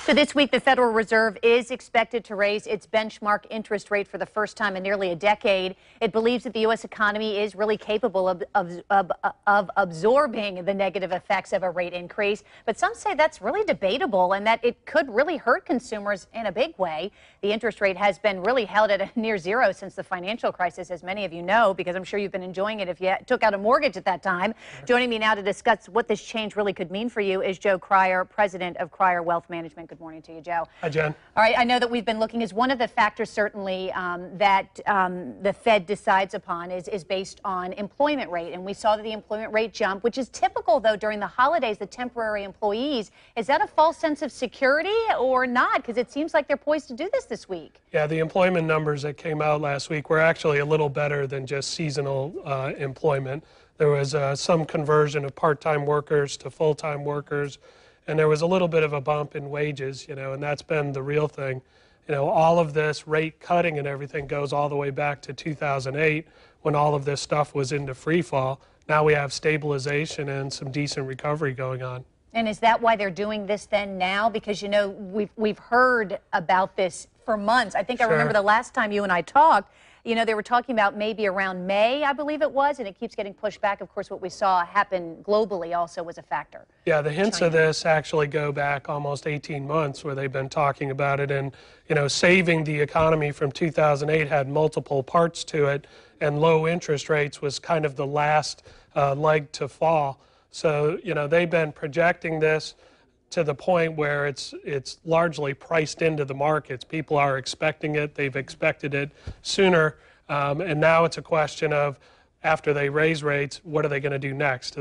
So this week, the Federal Reserve is expected to raise its benchmark interest rate for the first time in nearly a decade. It believes that the U.S. economy is really capable of absorbing the negative effects of a rate increase. But some say that's really debatable and that it could really hurt consumers in a big way. The interest rate has been really held at a near zero since the financial crisis, as many of you know, because I'm sure you've been enjoying it if you took out a mortgage at that time. Joining me now to discuss what this change really could mean for you is Joe Krier, president of Krier Wealth Management. Good morning to you, Joe. Hi, Jen. All right, I know that we've been looking as one of the factors, certainly, that the Fed decides upon is based on employment rate. And we saw that the employment rate jump, which is typical, though, during the holidays, the temporary employees. Is that a false sense of security or not? Because it seems like they're poised to do this week. Yeah, the employment numbers that came out last week were actually a little better than just seasonal employment. There was some conversion of part-time workers to full-time workers. And there was a little bit of a bump in wages, and that's been the real thing. All of this rate cutting and everything goes all the way back to 2008 when all of this stuff was into free fall. Now we have stabilization and some decent recovery going on. And is that why they're doing this then now? Because, we've heard about this for months. I think I remember the last time you and I talked, they were talking about maybe around May, I believe it was, and it keeps getting pushed back. Of course, what we saw happen globally also was a factor. Yeah, the hints of this actually go back almost 18 months where they've been talking about it. And, saving the economy from 2008 had multiple parts to it, and low interest rates was kind of the last leg to fall. So, they've been projecting this to the point where it's largely priced into the markets. People are expecting it. They've expected it sooner. And now it's a question of, after they raise rates, what are they going to do next?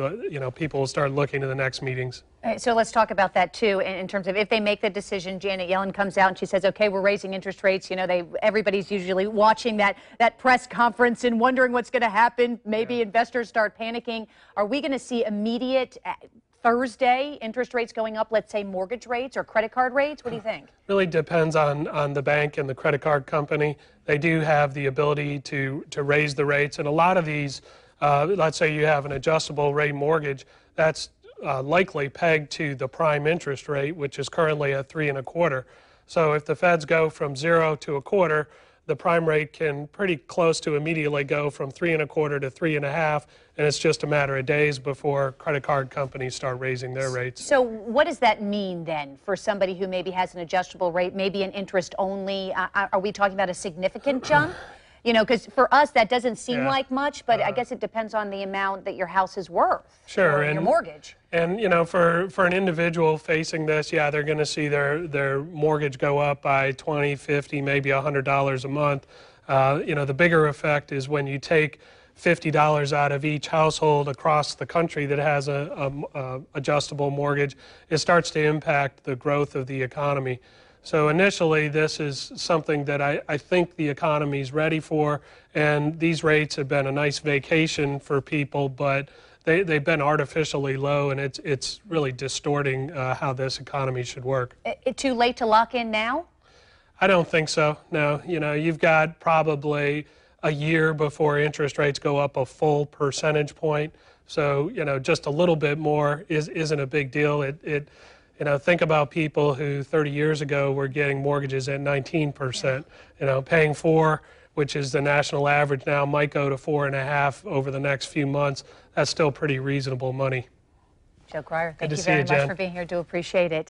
People will start looking to the next meetings. All right, so let's talk about that, too, in terms of if they make the decision. Janet Yellen comes out and she says, OK, we're raising interest rates. Everybody's usually watching that press conference and wondering what's going to happen. Maybe investors start panicking. Are we going to see immediate Thursday interest rates going up, let's say mortgage rates or credit card rates? What do you think? Really depends on the bank and the credit card company. They do have the ability to raise the rates. And a lot of these, let's say you have an adjustable rate mortgage, that's likely pegged to the prime interest rate, which is currently at 3.25. So if the Feds go from 0 to 1/4, the prime rate can pretty close to immediately go from 3.25 to 3.5, and it's just a matter of days before credit card companies start raising their rates. So what does that mean then for somebody who maybe has an adjustable rate, maybe an interest only? Are we talking about a significant jump? Because for us that doesn't seem like much, but I guess it depends on the amount that your house is worth. Sure, and your mortgage. And for an individual facing this, yeah, they're going to see their mortgage go up by $20, $50, maybe $100 a month. The bigger effect is when you take $50 out of each household across the country that has a adjustable mortgage. It starts to impact the growth of the economy. So initially, this is something that I think the economy is ready for, and these rates have been a nice vacation for people, but they've been artificially low, and it's really distorting how this economy should work. Too late to lock in now? I don't think so, no. You've got probably a year before interest rates go up a full percentage point. So, just a little bit more isn't a big deal. Think about people who 30 years ago were getting mortgages at 19%. Paying 4%, which is the national average now, might go to 4.5% over the next few months. That's still pretty reasonable money. Joe Krier, thank you very much for being here. Do appreciate it.